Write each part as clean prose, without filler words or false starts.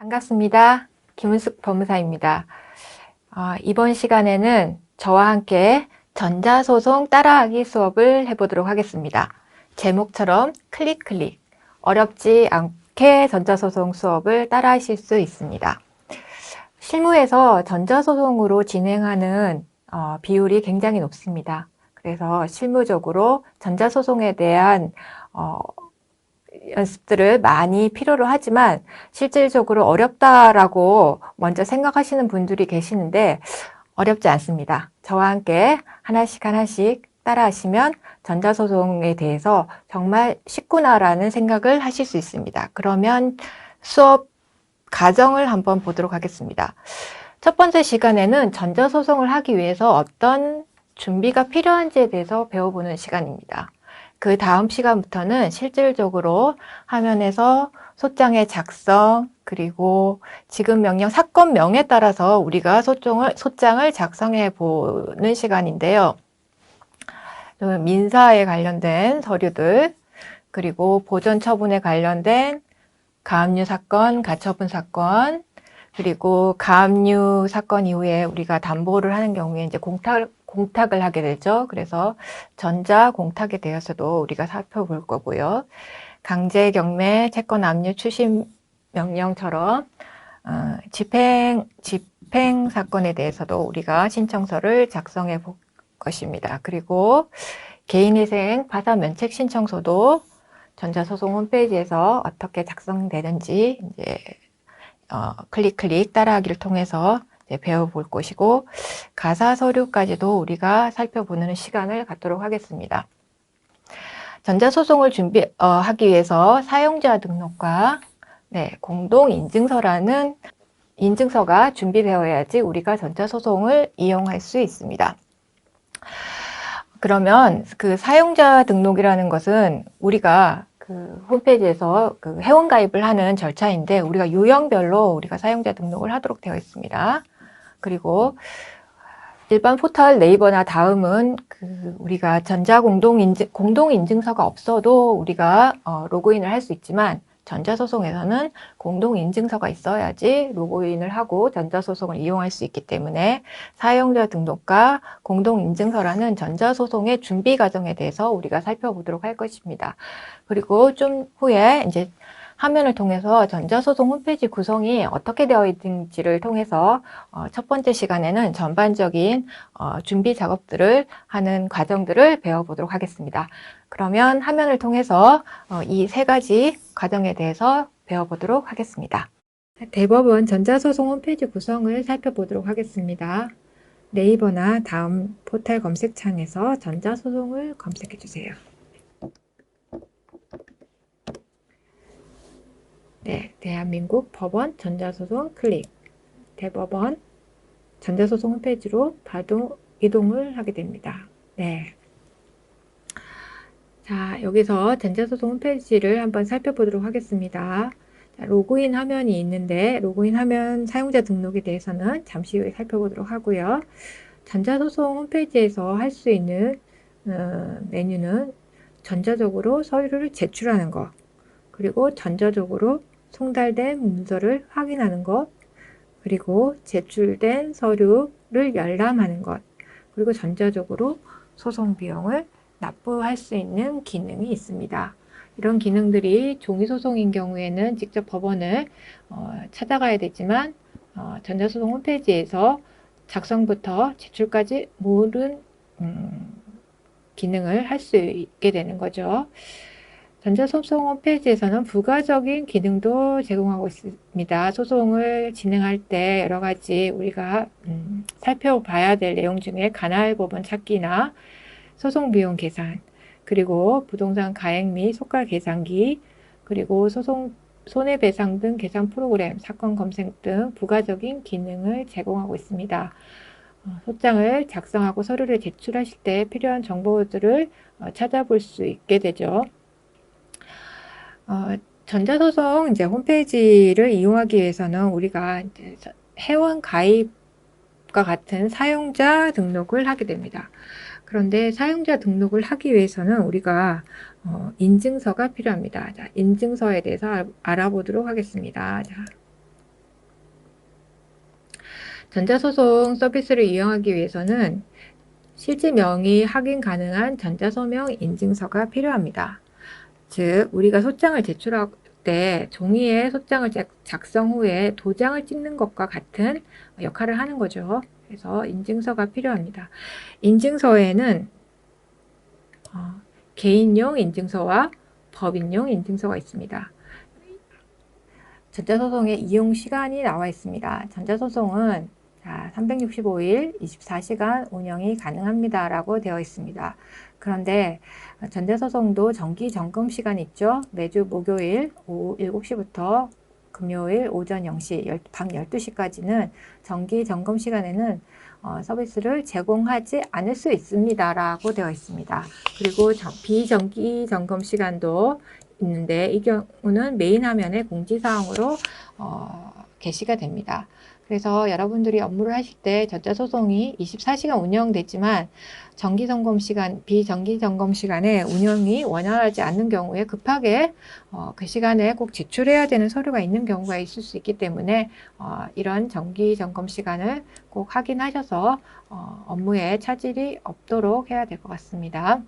반갑습니다. 김은숙 법무사입니다. 이번 시간에는 저와 함께 전자소송 따라하기 수업을 해보도록 하겠습니다. 제목처럼 클릭, 어렵지 않게 전자소송 수업을 따라하실 수 있습니다. 실무에서 전자소송으로 진행하는 비율이 굉장히 높습니다. 그래서 실무적으로 전자소송에 대한 연습들을 많이 필요로 하지만 실질적으로 어렵다라고 먼저 생각하시는 분들이 계시는데 어렵지 않습니다. 저와 함께 하나씩 따라 하시면 전자소송에 대해서 정말 쉽구나라는 생각을 하실 수 있습니다. 그러면 수업 과정을 한번 보도록 하겠습니다. 첫 번째 시간에는 전자소송을 하기 위해서 어떤 준비가 필요한지에 대해서 배워보는 시간입니다. 그 다음 시간부터는 실질적으로 화면에서 소장의 작성, 그리고 지급 명령, 사건명에 따라서 우리가 소장을 작성해 보는 시간인데요. 민사에 관련된 서류들, 그리고 보전 처분에 관련된 가압류 사건, 가처분 사건, 그리고 가압류 사건 이후에 우리가 담보를 하는 경우에 이제 공탁을 하게 되죠. 그래서 전자 공탁에 대해서도 우리가 살펴볼 거고요. 강제 경매, 채권 압류 추심 명령처럼 집행 사건에 대해서도 우리가 신청서를 작성해 볼 것입니다. 그리고 개인위생 파산 면책 신청서도 전자소송 홈페이지에서 어떻게 작성되는지 이제 클릭 따라하기를 통해서 배워볼 것이고, 가사 서류까지도 우리가 살펴보는 시간을 갖도록 하겠습니다. 전자소송을 준비하기 위해서 사용자 등록과 공동인증서라는 인증서가 준비되어야지 우리가 전자소송을 이용할 수 있습니다. 그러면 그 사용자 등록이라는 것은 우리가 그 홈페이지에서 그 회원가입을 하는 절차인데 우리가 유형별로 우리가 사용자 등록을 하도록 되어 있습니다. 그리고 일반 포털 네이버나 다음은 그 우리가 전자 공동인증서가 없어도 우리가 로그인을 할 수 있지만 전자소송에서는 공동인증서가 있어야지 로그인을 하고 전자소송을 이용할 수 있기 때문에 사용자 등록과 공동인증서라는 전자소송의 준비 과정에 대해서 우리가 살펴보도록 할 것입니다. 그리고 좀 후에 이제 화면을 통해서 전자소송 홈페이지 구성이 어떻게 되어 있는지를 통해서 첫 번째 시간에는 전반적인 준비 작업들을 하는 과정들을 배워보도록 하겠습니다. 그러면 화면을 통해서 이 세 가지 과정에 대해서 배워보도록 하겠습니다. 대법원 전자소송 홈페이지 구성을 살펴보도록 하겠습니다. 네이버나 다음 포털 검색창에서 전자소송을 검색해 주세요. 네, 대한민국 법원 전자소송 클릭. 대법원 전자소송 홈페이지로 바로 이동을 하게 됩니다. 네. 자, 여기서 전자소송 홈페이지를 한번 살펴보도록 하겠습니다. 자, 로그인 화면이 있는데 로그인 화면 사용자 등록에 대해서는 잠시 후에 살펴보도록 하고요. 전자소송 홈페이지에서 할 수 있는 메뉴는 전자적으로 서류를 제출하는 것, 그리고 전자적으로 송달된 문서를 확인하는 것, 그리고 제출된 서류를 열람하는 것, 그리고 전자적으로 소송 비용을 납부할 수 있는 기능이 있습니다. 이런 기능들이 종이소송인 경우에는 직접 법원을 찾아가야 되지만 전자소송 홈페이지에서 작성부터 제출까지 모든 기능을 할 수 있게 되는 거죠. 전자소송 홈페이지에서는 부가적인 기능도 제공하고 있습니다. 소송을 진행할 때 여러 가지 우리가 살펴봐야 될 내용 중에 가나할 법원 찾기나 소송 비용 계산, 그리고 부동산 가액 및 속가 계산기, 그리고 소송 손해배상 등 계산 프로그램, 사건 검색 등 부가적인 기능을 제공하고 있습니다. 소장을 작성하고 서류를 제출하실 때 필요한 정보들을 찾아볼 수 있게 되죠. 전자소송 이제 홈페이지를 이용하기 위해서는 우리가 이제 회원 가입과 같은 사용자 등록을 하게 됩니다. 그런데 사용자 등록을 하기 위해서는 우리가 인증서가 필요합니다. 자, 인증서에 대해서 알아보도록 하겠습니다. 자, 전자소송 서비스를 이용하기 위해서는 실제 명의 확인 가능한 전자서명 인증서가 필요합니다. 즉, 우리가 소장을 제출할 때 종이에 소장을 작성 후에 도장을 찍는 것과 같은 역할을 하는 거죠. 그래서 인증서가 필요합니다. 인증서에는 개인용 인증서와 법인용 인증서가 있습니다. 전자소송의 이용 시간이 나와 있습니다. 전자소송은 365일 24시간 운영이 가능합니다 라고 되어 있습니다. 그런데 전자소송도 정기 점검 시간이 있죠. 매주 목요일 오후 7시부터 금요일 오전 0시, 밤 12시까지는 정기 점검 시간에는 서비스를 제공하지 않을 수 있습니다 라고 되어 있습니다. 그리고 비정기 점검 시간도 있는데 이 경우는 메인 화면에 공지사항으로 게시가 됩니다. 그래서 여러분들이 업무를 하실 때 전자소송이 24시간 운영되지만 정기점검 시간, 비정기점검 시간에 운영이 원활하지 않는 경우에 급하게 그 시간에 꼭 제출해야 되는 서류가 있는 경우가 있을 수 있기 때문에 이런 정기점검 시간을 꼭 확인하셔서 업무에 차질이 없도록 해야 될 것 같습니다.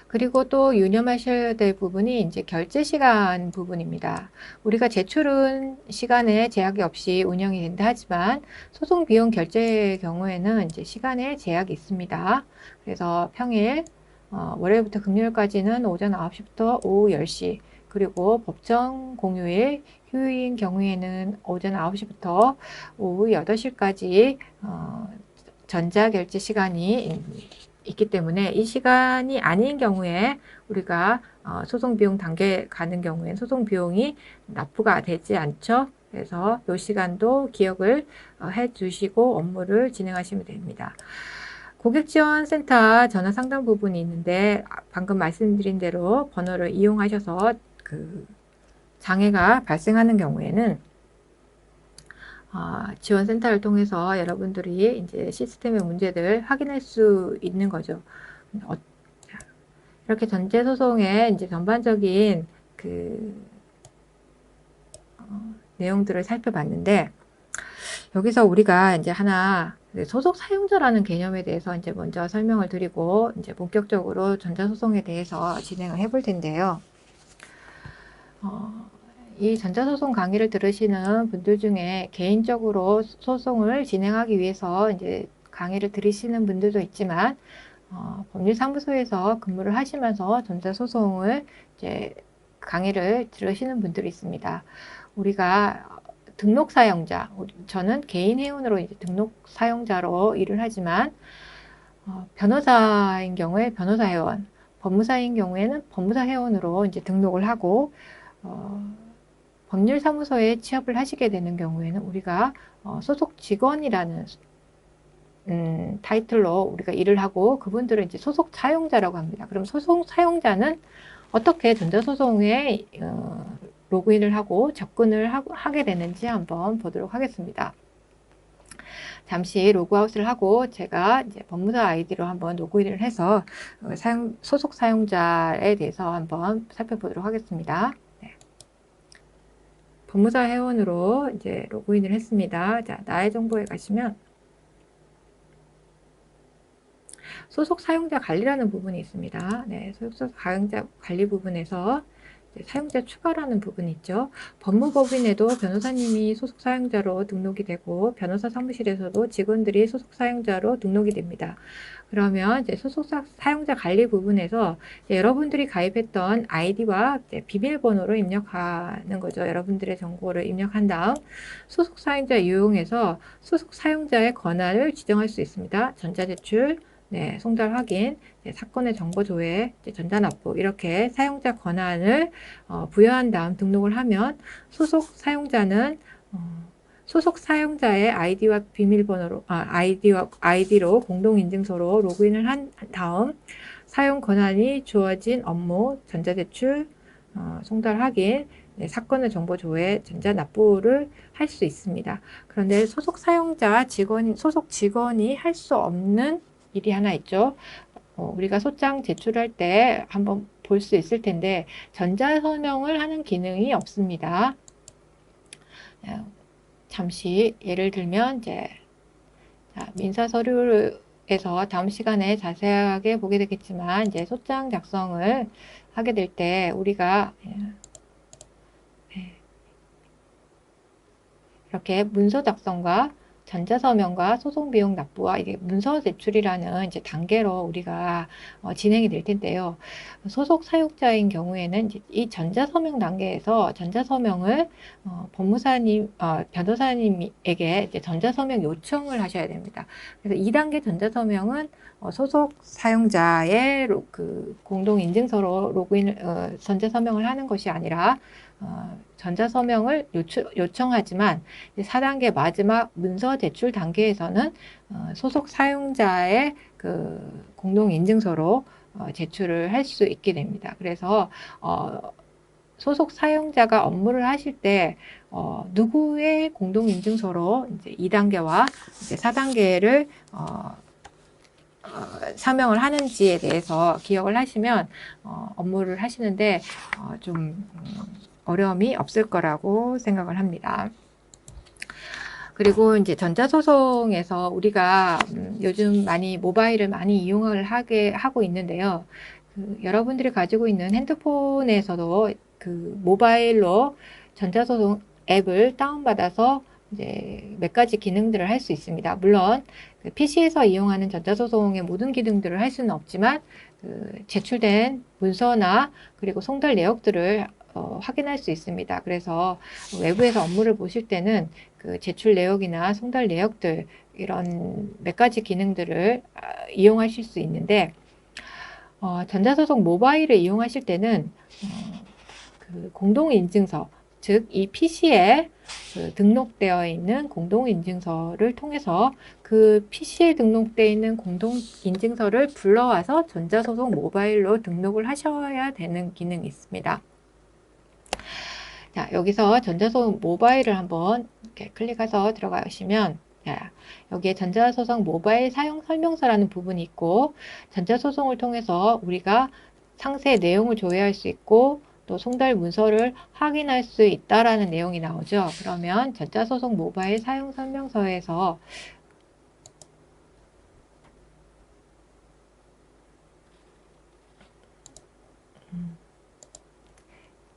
그리고 또 유념하셔야 될 부분이 이제 결제 시간 부분입니다. 우리가 제출은 시간에 제약이 없이 운영이 된다 하지만 소송 비용 결제의 경우에는 이제 시간에 제약이 있습니다. 그래서 평일 월요일부터 금요일까지는 오전 9시부터 오후 10시, 그리고 법정 공휴일 휴일인 경우에는 오전 9시부터 오후 8시까지 전자결제 시간이 있기 때문에 이 시간이 아닌 경우에 우리가 소송 비용 단계 가는 경우에 소송 비용이 납부가 되지 않죠. 그래서 이 시간도 기억을 해 주시고 업무를 진행하시면 됩니다. 고객지원센터 전화 상담 부분이 있는데 방금 말씀드린 대로 번호를 이용하셔서 그 장애가 발생하는 경우에는 지원센터를 통해서 여러분들이 이제 시스템의 문제들 확인할 수 있는 거죠. 이렇게 전제소송의 이제 전반적인 내용들을 살펴봤는데, 여기서 우리가 이제 하나 소속 사용자라는 개념에 대해서 이제 먼저 설명을 드리고 이제 본격적으로 전자소송에 대해서 진행을 해볼 텐데요. 이 전자소송 강의를 들으시는 분들 중에 개인적으로 소송을 진행하기 위해서 이제 강의를 들으시는 분들도 있지만, 법률사무소에서 근무를 하시면서 전자소송을 이제 강의를 들으시는 분들이 있습니다. 우리가 등록 사용자, 저는 개인 회원으로 이제 등록 사용자로 일을 하지만, 변호사인 경우에 변호사 회원, 법무사인 경우에는 법무사 회원으로 이제 등록을 하고, 법률사무소에 취업을 하시게 되는 경우에는 우리가 소속 직원이라는 타이틀로 우리가 일을 하고, 그분들은 이제 소속 사용자라고 합니다. 그럼 소속 사용자는 어떻게 전자소송에 로그인을 하고 접근을 하게 되는지 한번 보도록 하겠습니다. 잠시 로그아웃을 하고 제가 이제 법무사 아이디로 한번 로그인을 해서 소속 사용자에 대해서 한번 살펴보도록 하겠습니다. 네. 법무사 회원으로 이제 로그인을 했습니다. 자, 나의 정보에 가시면 소속 사용자 관리라는 부분이 있습니다. 네, 소속 사용자 관리 부분에서 사용자 추가라는 부분이 있죠. 법무법인에도 변호사님이 소속 사용자로 등록이 되고, 변호사 사무실에서도 직원들이 소속 사용자로 등록이 됩니다. 그러면 이제 소속 사용자 관리 부분에서 여러분들이 가입했던 아이디와 비밀번호를 입력하는 거죠. 여러분들의 정보를 입력한 다음 소속 사용자 이용해서 소속 사용자의 권한을 지정할 수 있습니다. 전자제출, 네, 송달 확인, 사건의 정보 조회, 전자납부, 이렇게 사용자 권한을 부여한 다음 등록을 하면 소속 사용자는 소속 사용자의 아이디와 비밀번호로 아이디로 공동인증서로 로그인을 한 다음 사용 권한이 주어진 업무, 전자제출, 송달 확인, 사건의 정보 조회, 전자납부를 할 수 있습니다. 그런데 소속 사용자 소속 직원이 할 수 없는 일이 하나 있죠. 우리가 소장 제출할 때 한번 볼 수 있을 텐데 전자서명을 하는 기능이 없습니다. 잠시 예를 들면 이제 민사 서류에서 다음 시간에 자세하게 보게 되겠지만 이제 소장 작성을 하게 될 때 우리가 이렇게 문서 작성과 전자서명과 소송비용 납부와 이게 문서 제출이라는 이제 단계로 우리가 진행이 될 텐데요. 소속 사용자인 경우에는 이제 이 전자서명 단계에서 전자서명을 변호사님에게 이제 전자서명 요청을 하셔야 됩니다. 그래서 2단계 전자서명은 소속 사용자의 그 공동인증서로 로그인을 전자서명을 하는 것이 아니라 전자서명을 요청하지만 4단계 마지막 문서 제출 단계에서는 소속 사용자의 그 공동인증서로 제출을 할 수 있게 됩니다. 그래서 소속 사용자가 업무를 하실 때 누구의 공동인증서로 이제 2단계와 이제 4단계를 서명을 하는지에 대해서 기억을 하시면 업무를 하시는데 좀 어려움이 없을 거라고 생각을 합니다. 그리고 이제 전자소송에서 우리가 요즘 많이 모바일을 많이 이용을 하고 있는데요. 여러분들이 가지고 있는 핸드폰에서도 그 모바일로 전자소송 앱을 다운받아서 이제 몇 가지 기능들을 할 수 있습니다. 물론 그 PC에서 이용하는 전자소송의 모든 기능들을 할 수는 없지만 제출된 문서나 그리고 송달 내역들을 확인할 수 있습니다. 그래서 외부에서 업무를 보실 때는 그 제출 내역이나 송달 내역들 이런 몇 가지 기능들을 이용하실 수 있는데 전자소송 모바일을 이용하실 때는 그 공동인증서 즉 이 PC에 그 등록되어 있는 공동인증서를 통해서 그 PC에 등록되어 있는 공동인증서를 불러와서 전자소송 모바일로 등록을 하셔야 되는 기능이 있습니다. 자, 여기서 전자소송 모바일을 한번 이렇게 클릭해서 들어가시면 여기에 전자소송 모바일 사용 설명서라는 부분이 있고 전자소송을 통해서 우리가 상세 내용을 조회할 수 있고 또 송달 문서를 확인할 수 있다라는 내용이 나오죠. 그러면 전자소송 모바일 사용 설명서에서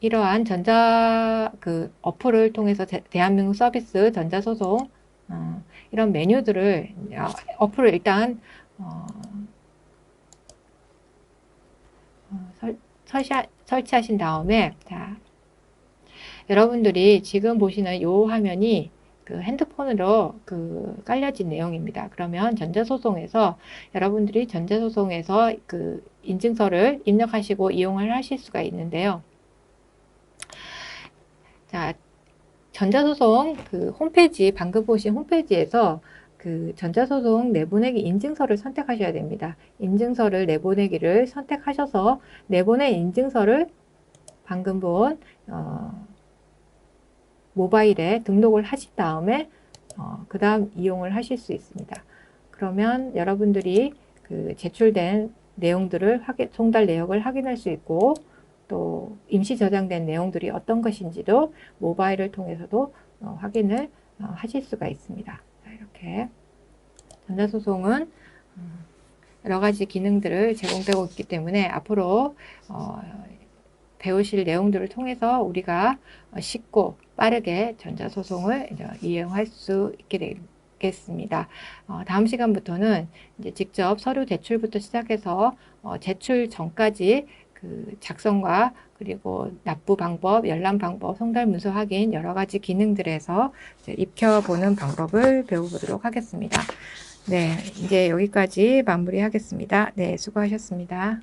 이러한 그 어플을 통해서 대한민국 서비스 전자소송 이런 메뉴들을 어플을 일단 설치하신 다음에 여러분들이 지금 보시는 이 화면이 그 핸드폰으로 그 깔려진 내용입니다. 그러면 전자소송에서 여러분들이 전자소송에서 그 인증서를 입력하시고 이용을 하실 수가 있는데요. 자, 전자소송 그 홈페이지, 방금 보신 홈페이지에서 그 전자소송 내보내기 인증서를 선택하셔야 됩니다. 인증서를 내보내기를 선택하셔서 내보낸 인증서를 방금 본 모바일에 등록을 하신 다음에 그 다음 이용을 하실 수 있습니다. 그러면 여러분들이 그 제출된 내용들을 송달 내역을 확인할 수 있고 또 임시 저장된 내용들이 어떤 것인지도 모바일을 통해서도 확인을 하실 수가 있습니다. 이렇게 전자소송은 여러 가지 기능들을 제공되고 있기 때문에 앞으로 배우실 내용들을 통해서 우리가 쉽고 빠르게 전자소송을 이용할 수 있게 되겠습니다. 다음 시간부터는 이제 직접 서류 제출부터 시작해서 제출 전까지 그 작성과 그리고 납부 방법, 열람 방법, 송달 문서 확인 여러 가지 기능들에서 익혀보는 방법을 배워보도록 하겠습니다. 네, 이제 여기까지 마무리하겠습니다. 네, 수고하셨습니다.